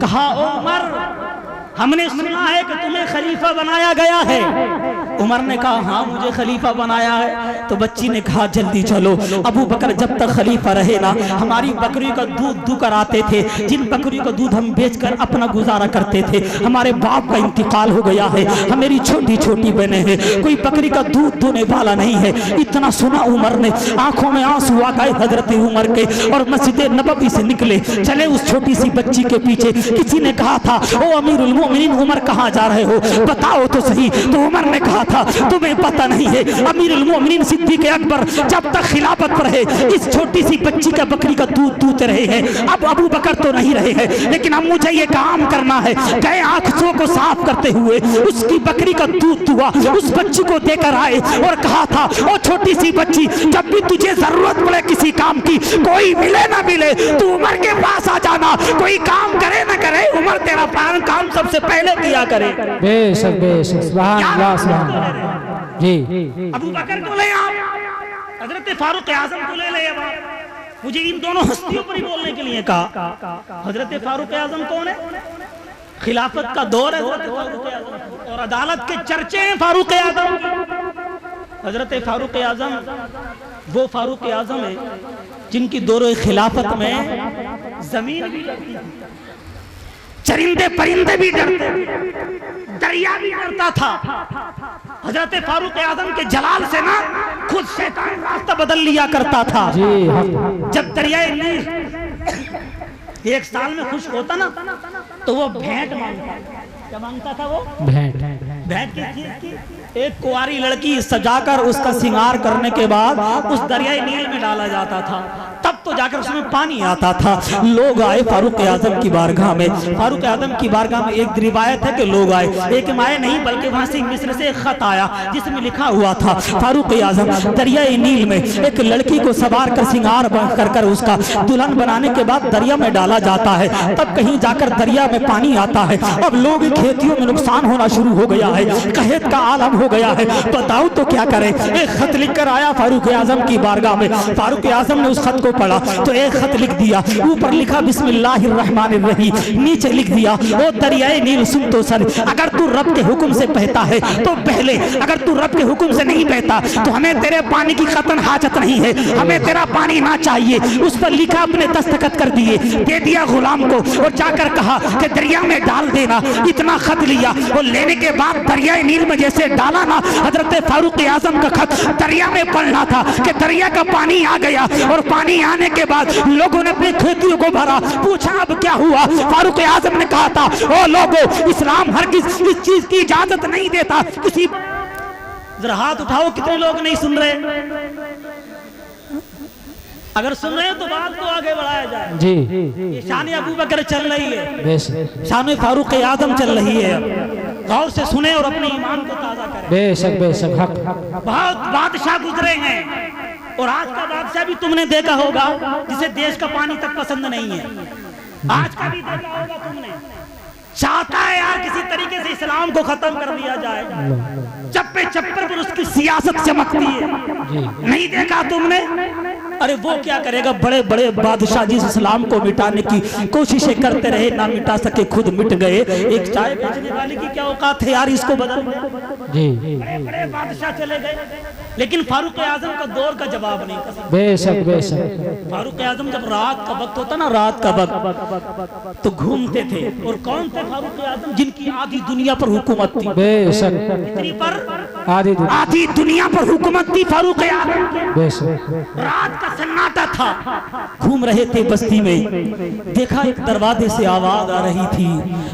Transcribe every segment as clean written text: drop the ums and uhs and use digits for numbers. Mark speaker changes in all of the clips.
Speaker 1: कहा ओ उमर, हमने सुना है कि तुम्हें खलीफा बनाया गया है। उमर ने कहा हाँ मुझे खलीफा बनाया है। तो बच्ची ने कहा जल्दी चलो, अबू बकर जब तक खलीफा रहे ना हमारी बकरी का दूध दूकर आते थे, जिन बकरी का दूध हम बेचकर अपना गुजारा करते थे। हमारे बाप का इंतकाल हो गया है, हमारी छोटी छोटी बहनें हैं, कोई बकरी का दूध दूने वाला नहीं है। इतना सुना उमर ने, आंखों में आंसू आ गए हजरत उमर के, और मस्जिद नबवी से निकले, चले उस छोटी सी बच्ची के पीछे। किसी ने कहा था ओ अमीरुल मोमिनीन उमर कहाँ जा रहे हो, बताओ तो सही। तो उमर ने कहा था तुम्हें पता नहीं है, अमीरुल मोमिनीन सिद्दीक अकबर जब तक खिलाफत पर है इस छोटी सी बच्ची का बकरी का दूध दूते रहे हैं। अब अबू बकर तो नहीं रहे हैं, लेकिन अब मुझे ये काम करना है। गए आंखों को साफ करते हुए उसकी बकरी का दूध दुआ, उस बच्ची को देकर आए और कहा था ओ छोटी सी बच्ची, जब भी तुझे जरूरत पड़े किसी काम की, कोई मिले ना मिले, तू उमर के पास आ जाना। कोई काम करे ना करे, उमर तेरा काम सबसे पहले किया करे।
Speaker 2: बेशक बेशक, सुभान अल्लाह सुभान अल्लाह। जी
Speaker 1: अबू बकर को ले आप, हजरत फारूक आजम को ले ले। अब मुझे इन दोनों हस्तियों पर ही बोलने के लिए कहा। हजरत फारूक आजम कौन है? खिलाफत का दौर है और अदालत के चर्चे हैं फारूक आजम। हजरत फारूक आजम वो फारूक आजम है जिनकी दौर खिलाफत में जमीन भी डरती थी, चरिंदे परिंदे भी डरते, दरिया भी डरता था। हजरत फारूक आजम के जलाल से ना खुद शैतान रास्ता बदल लिया करता था। जब दरियाए नील एक साल में खुश्क होता ना तो वो भेंट मांगता। क्या मांगता था वो? भेंट। भेंट की एक कुंवारी लड़की सजाकर उसका श्रृंगार करने के बाद उस दरियाए नील में डाला जाता था, तब तो जाकर उसमें पानी आता था। लोग आए फारूक आजम की बारगाह में। फारूक आजम की बारगाह में एक रिवायत है कि लोग आए, एक आए नहीं बल्कि वहां से मिस्र से एक खत आया जिसमें लिखा हुआ था फारूक आजम दरियाए नील में एक लड़की को सवार कर श्रृंगार कर उसका दुल्हन बनाने के बाद दरिया में डाला जाता है, तब कहीं जाकर दरिया में पानी आता है। अब लोग खेतियों में नुकसान होना शुरू हो गया है, कहत का आलम हो गया है, बताओ तो क्या करें। एक खत लिखकर आया फारूक आजम की बारगाह में। फारूक आजम ने उस खत को पढ़ा तो एक खत लिख दिया, ऊपर लिखा बिस्मिल्लाहिर्रहमानिर्रहीम, नीचे लिख दिया ओ दरियाए नील सुन तो सर, अगर तू रब के हुक्म से बहता है तो पहले, अगर तू रब के हुक्म से नहीं बहता तो हमें तेरे पानी की कतन हाजत नहीं है, हमें तेरा पानी ना चाहिए। उस पर लिखा, अपने दस्तखत कर दिए, दे दिया गुलाम को और जाकर कहा कि दरिया में डाल देना। इतना खत लिया और लेने के बाद दरियाए नील में जैसे डाला ना, हजरत फारूक आजम का खत दरिया में पड़ना था कि दरिया का पानी आ गया और पानी आने के बाद लोगों ने अपनी खेतियों को भरा। पूछा अब क्या हुआ? फारूक आजम ने कहा था ओ लोगों, इस्लाम हर किस इस चीज की इजाजत नहीं देता। किसी जरा हाथ उठाओ कितने लोग नहीं सुन रहे? अगर सुन रहे हैं तो बात को आगे बढ़ाया जाए। जी शान अबू बकर चल रही है, शान फारूक आजम चल रही है। गौर से सुने और अपने ईमान को ताजा करें। बेशक बेशक हक। बहुत बादशाह गुजरे हैं और आज का बादशाह भी तुमने देखा होगा जिसे देश का पानी तक पसंद नहीं है। आज का भी देखा होगा तुमने, चाहता है यार किसी तरीके से इस्लाम को खत्म कर दिया जाए, चप्पे चप्पर पर उसकी सियासत चमकती है। नहीं देखा तुमने? अरे वो क्या करेगा, बड़े बड़े बादशाह जिस इस्लाम को मिटाने की कोशिशें करते रहे, ना मिटा सके, खुद मिट गए। एक चाय बेचने वाले की क्या औकात है यार इसको बदल। बड़े बड़े बादशाह चले गए, लेकिन फारूक आजम का दौर का जवाब नहीं।
Speaker 2: बेशक बेशक।
Speaker 1: फारूक आजम जब रात का वक्त होता ना, रात का वक्त, तो घूमते थे। और कौन थे फारूक आजम? जिनकी आधी दुनिया पर हुकूमत थी।
Speaker 2: बेशक।
Speaker 1: कितनी पर?
Speaker 2: आधी
Speaker 1: दुनिया पर हुकूमत थी फारूक आजम।
Speaker 2: बेशक।
Speaker 1: रात का सन्नाटा था, घूम रहे थे बस्ती में। देखा एक दरवाजे से आवाज आ रही थी,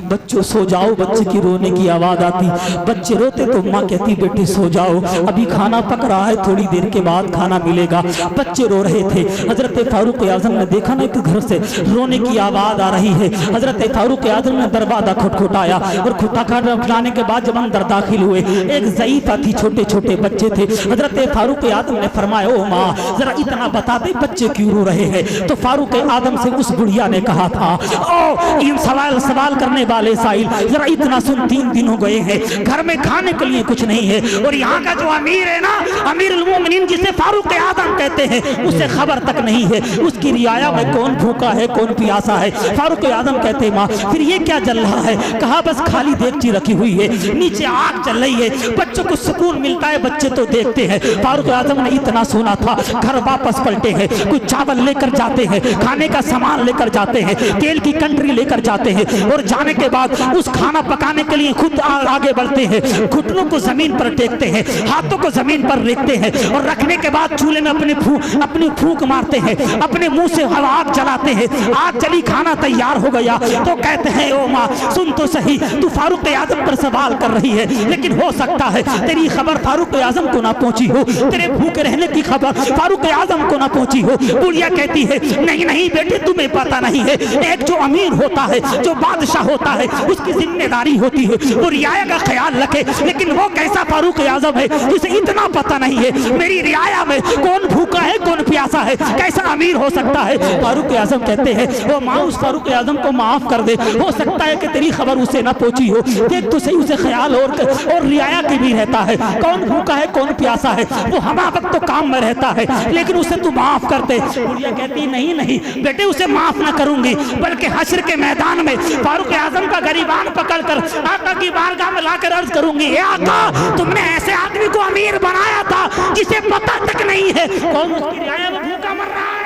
Speaker 1: बच्चों सो जाओ। बच्चे की रोने की आवाज आती, बच्चे रोते तो माँ कहती बेटे सो जाओ, अभी खाना पक रहा है, थोड़ी देर के बाद खाना मिलेगा। बच्चे रो रहे थे। हजरत फारूक आजम ने देखा ना कि घर से रोने की आवाज आ रही है। हजरत फारूक आजम ने दरवाजा खटखटाया और खटखटाने के बाद जब अंदर दाखिल हुए, एक ज़ईफ़
Speaker 2: साथ ही छोटे छोटे बच्चे थे। हजरत फारूक आदम ने फरमाया, ओ माँ जरा इतना बता दे बच्चे क्यों रो रहे हैं। तो फारूक आदम से उस बुढ़िया ने कहा था, ओ इन सवाल करने वाले साहिल, जरा इतना सुन, 3 दिन हो गए हैं, घर में खाने के लिए कुछ नहीं है, और यहाँ का जो अमीर है ना, अमीरुल मोमिनीन जिसे फारूक आदम कहते हैं, उसे खबर तक नहीं है उसकी रियाया में कौन भूखा है कौन प्यासा है। फारूक आदम कहते, माँ फिर ये क्या जल रहा है। कहा बस खाली देगची रखी हुई है, नीचे आग जल रही है, बच्चों को सुकून मिलता है, बच्चे तो देखते हैं। फारूक आदम ने इतना सुना था, घर वापस पलटे हैं, कुछ चावल लेकर जाते हैं, खाने का सामान लेकर जाते हैं, तेल की कंट्री लेकर जाते हैं, और जाने के बाद उस खाना पकाने के लिए खुद आगे बढ़ते हैं, घुटनों को जमीन पर टेकते हैं, हाथों को जमीन पर रखते हैं, और रखने के बाद चूल्हे में अपनी फूंक मारते हैं, अपने मुंह से आग जलाते हैं। आग जली, खाना तैयार हो गया तो कहते हैं, ओ माँ सुन तो सही, तू फारूक आजम पर सवाल कर रही है, लेकिन हो सकता है तेरी खबर फारूक आजम को ना पहुंची हो, तेरे भूखे रहने की खबर फारूक आजम को ना पहुंची हो। बुढ़िया कहती है, नहीं नहीं बेटे तुम्हें पता नहीं है, एक जो अमीर होता है, जो बादशाह होता है, उसकी जिम्मेदारी होती है वो रियाया का ख्याल रखे, लेकिन वो कैसा फारूक आजम है जिसे इतना पता नहीं है मेरी रियाया में कौन भूखा है कौन प्यासा है, कैसा अमीर हो सकता है। फारूक आजम कहते हैं, वो माँ उस फारूक आजम को माफ कर दे, हो सकता है कि तेरी खबर उसे ना पहुंची हो, देख तो सही उसे ख्याल और रियाया की भी रहता है, कौन भूखा है कौन प्यासा है, वो हमा वक्त तो काम में रहता है, लेकिन उसे तू माफ कर दे। बुढ़िया कहती, नहीं नहीं बेटे उसे माफ ना करूंगी, बल्कि हश्र के मैदान में फारूक आजम का गरीबान पकड़कर आका की बारगाह में लाकर अर्ज करूंगी, हे आका तुमने ऐसे आदमी को अमीर बनाया था जिसे पता तक नहीं है कौन उसकी रियाया में भूखा मर रहा है।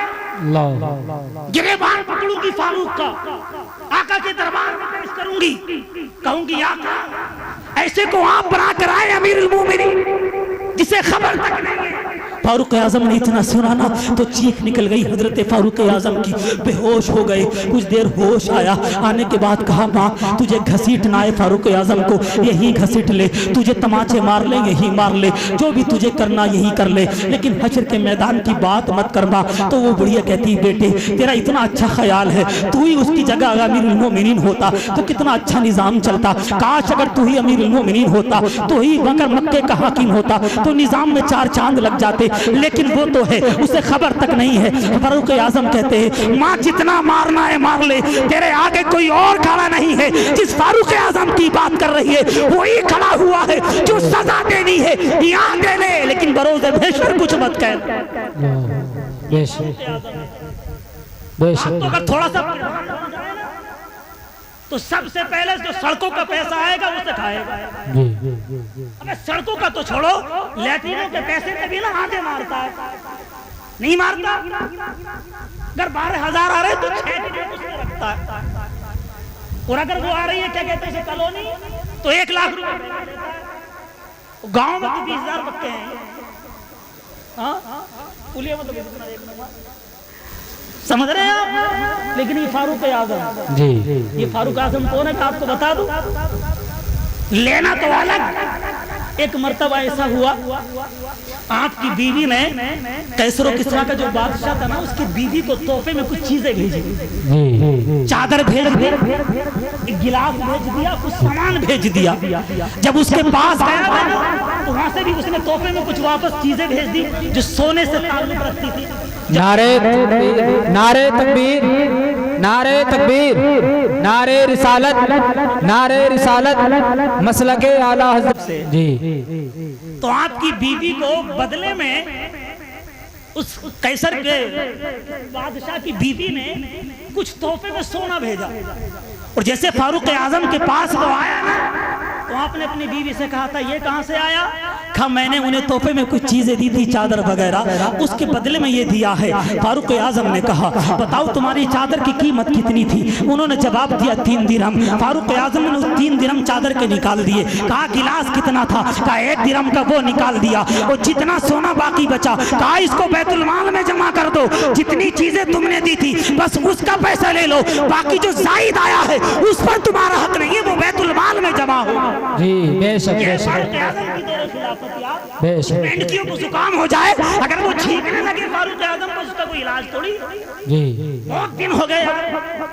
Speaker 2: गिरेबान पकड़ूंगी फारूक का, आका के दरबार में पेश करूंगी, कहूंगी आका ऐसे को आप बना कर आए अमीरुल मोमिनीन जिसे खबर तक नहीं है। फारूक आजम ने इतना सुना ना तो चीख निकल गई हजरत फारूक आजम की, बेहोश हो गए। कुछ देर होश आया, आने के बाद कहा, माँ तुझे घसीटना है फारूक आजम को, यही घसीट ले, तुझे तमाचे मार ले यही मार ले, जो भी तुझे करना यही कर ले, लेकिन हश्र के मैदान की बात मत करना। तो वो बुढ़िया कहती, बेटे तेरा इतना अच्छा ख्याल है, तू ही उसकी जगह अमीरुल मोमिनीन होता तो कितना अच्छा निजाम चलता, काश अगर तू ही अमीरुल मोमिनीन होता तो ही मगर मक्के का हाकिम होता तो निजाम में 4 चांद लग जाते, लेकिन वो तो है उसे खबर तक नहीं है। फारूक आजम कहते हैं, माँ जितना मारना है मार ले, तेरे आगे कोई और खड़ा नहीं है, जिस फारूक आजम की बात कर रही है वही खड़ा हुआ है, जो सजा देनी है यहाँ दे ले, लेकिन बरोज़े बेशर कुछ मत कह। तो थोड़ा सा तो सबसे पहले जो सड़कों का पैसा आएगा उसे खाएगा। अबे सड़कों का तो छोड़ो, लैट्रिनों के पैसे में भी ना आधे मारता है, नहीं मारता। अगर 12,000 आ रहे तो 6 उसमें रखता है, और अगर वो आ रही है क्या कहते हैं कॉलोनी तो 1 लाख रुपए देता है। गाँव में तो 20,000 पक्के हैं, पुलिया मतलब समझ रहे हैं आप। लेकिन ये फारूक आजम जी, ये फारूक आजम कौन है आपको बता दूं, लेना तो अलग। एक मर्तबा ऐसा हुआ, आपकी बीवी ने कैसरो किस्रा का जो बादशाह था ना, उसकी बीवी को तोहफे में कुछ चीजें भेजी, चादर भेज दी, एक गिलास भेज दिया, कुछ सामान भेज दिया। जब उसके पास गया तो वहां से भी उसने तोहफे में कुछ वापस चीजें भेज दी जो सोने से ताल्लुक रखती थी। नारे तकबीर, नारे तकबीर, नारे तकबीर, नारे रिसालत, नारे रिसालत, मसलके आला हज़रत से जी।
Speaker 1: तो आपकी बीवी को बदले में उस कैसर के बादशाह की बीवी ने कुछ तोहफे में सोना भेजा, और जैसे फारूक आजम के पास वो आया ना तो आपने अपनी बीवी से कहा था, ये कहां से आया? कहा मैंने उन्हें तोहफे में कुछ चीजें दी थी, चादर वगैरह, उसके बदले में ये दिया है। फारूक आजम ने कहा, बताओ तुम्हारी चादर की कीमत कितनी थी? उन्होंने जवाब दिया 3 दिरहम। फारूक आजम ने उस 3 दिरहम चादर के निकाल दिए। कहा गिलास कितना था? कहा 1 दिरहम का, वो निकाल दिया। और जितना सोना बाकी बचा, कहा इसको बैतुल माल में जमा कर दो, जितनी चीजें तुमने दी थी बस उसका पैसा ले लो, बाकी जो जायद आया है उस पर तुम्हारा हक नहीं है, वो बैतुल माल में जमा होगा।
Speaker 2: जी बेशक बेशक।
Speaker 1: मेंढकियों को जुकाम हो जाए, अगर वो छींकने लगे फारूक आजम को, उसका कोई इलाज थोड़ी।
Speaker 2: जी
Speaker 1: बहुत दिन हो गए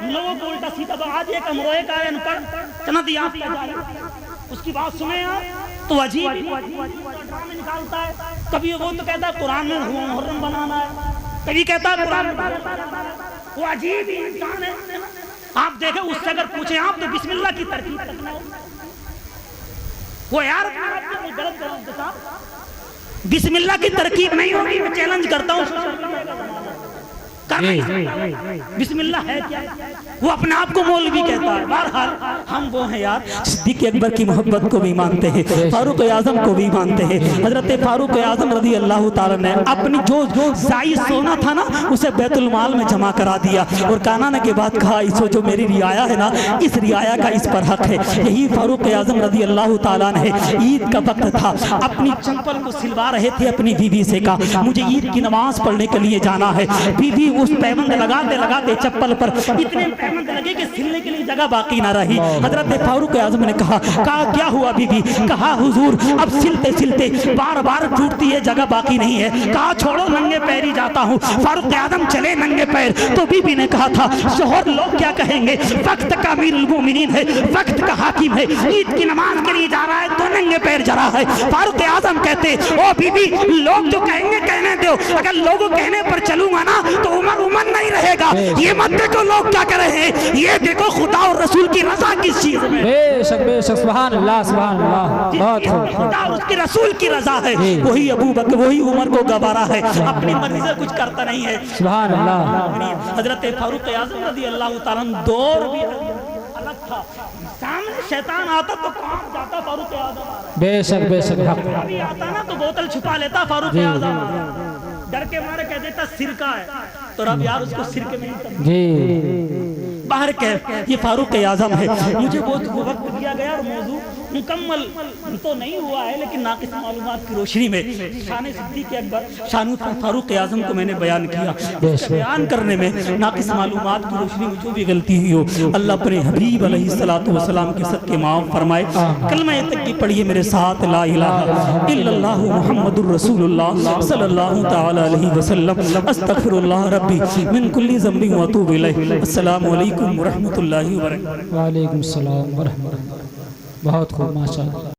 Speaker 1: लोगों को उल्टा सीधा। आज एक अमरोए का अनपढ़ सनद याफ्ता, उसकी बात सुने आप, तो अजीब ड्रामे निकालता है। कभी वो तो कहता है कुरान में मुहर्रम बनाना है, कभी कहता है कुरान में, वो अजीब इंसान है। आप देखें उससे अगर पूछे आप तो बिस्मिल्लाह की तरकीब रखना हो, वो यार गलत बता, बिस्मिल्लाह की तरकीब नहीं होगी, मैं चैलेंज करता हूँ बिस्मिल्लाह है क्या? वो अपने आप को मौलवी कहता है। बहरहाल हम वो हैं यार,
Speaker 2: सिद्दीक अकबर की मोहब्बत को भी मानते हैं, फारूक आजम को भी मानते हैं। हजरत फारूक आजम रजी अल्लाह ताला ने अपनी जो जायज सोना था ना उसे बैतुल माल में जमा करा दिया और कानाने के बाद कहा इसो जो मेरी रियाया है ना, इस रियाया का इस पर हक है। यही फारूक आजम रजी अल्लाह ताला ने ईद का वक्त था, अपनी चंपल को सिलवा रहे थे अपनी बीवी से कहा मुझे ईद की नमाज पढ़ने के लिए जाना है। बीवी उस पैबंद लगाते लगाते चप्पल पर इतने पैबंद लगे कि सिलने के लिए जगह बाकी ना रही। हजरत फारूक आजम ने कहा क्या हुआ बीबी? कहा हुजूर अब सिलते सिलते बार बार टूटती है, जगह बाकी नहीं है। कहा छोड़ो नंगे पैर ही जाता हूँ। फारूक आजम चले नंगे पैर, तो बीबी ने कहा था शोहर लोग क्या कहेंगे, वक्त का अमीरुल मोमिनीन है, वक्त का हाकिम है, ईद की नमाज के लिए जा रहा है तो नंगे पैर जा रहा है। फारूक आजम कहते ओ बीबी लोग जो कहेंगे कहने दो, अगर लोगों कहने पर चलूंगा ना तो उमर नहीं रहेगा। ये मत देखो लोग क्या कर रहे हैं, ये देखो खुदा और रसूल की रजा किस चीज में।
Speaker 3: बेशक सुभान अल्लाह सुभान अल्लाह, बहुत
Speaker 1: खुदा और उसके रसूल की रजा है। वही अबू बकर वही उमर को गवारा है, अपनी मर्जी से कुछ करता नहीं है।
Speaker 3: सुभान अल्लाह।
Speaker 1: हजरत फारूक आज़म रज़ी अल्लाह ताला दौर भी अलग था, सामने शैतान आता तो कांप जाता फारूक आज़म।
Speaker 3: बेशक
Speaker 1: अभी आता ना तो बोतल छुपा लेता फारूक आज़म, डर के मारे कह देता सिरका है, तो रब यार उसको सिरके में
Speaker 3: जी
Speaker 1: बाहर कह ये फारूक आज़म है। मुझे बहुत वक्त दिया गया और मौजू मुकम्मल तो नहीं हुआ है, लेकिन नाक़िस मालूमात की रोशनी में शान सिद्दीक़ अकबर शान फारूक आज़म को मैंने बयान किया। बयान करने में नाक़िस मालूमात की रोशनी में जो भी गलती हुई हो अल्लाह अपने हबीब अलैहिस्सलातु वस्सलाम के सदक़े माफ़ फरमाए। कलमा तक की पढ़िए मेरे साथ, ला इलाहा इल्लल्लाह मुहम्मदुर रसूलुल्लाह सल्लल्लाहु तआला अलैहि वसल्लम अस्तगफिरुल्लाह रब्बी मिन कुल्ली ज़ंबिन व अतूबु इलैह। अस्सलामु अलैकुम व रहमतुल्लाहि व बरकातुहू।
Speaker 3: वालेकुम सलाम व रहमतुल्लाह। बहुत खूब माशाअल्लाह।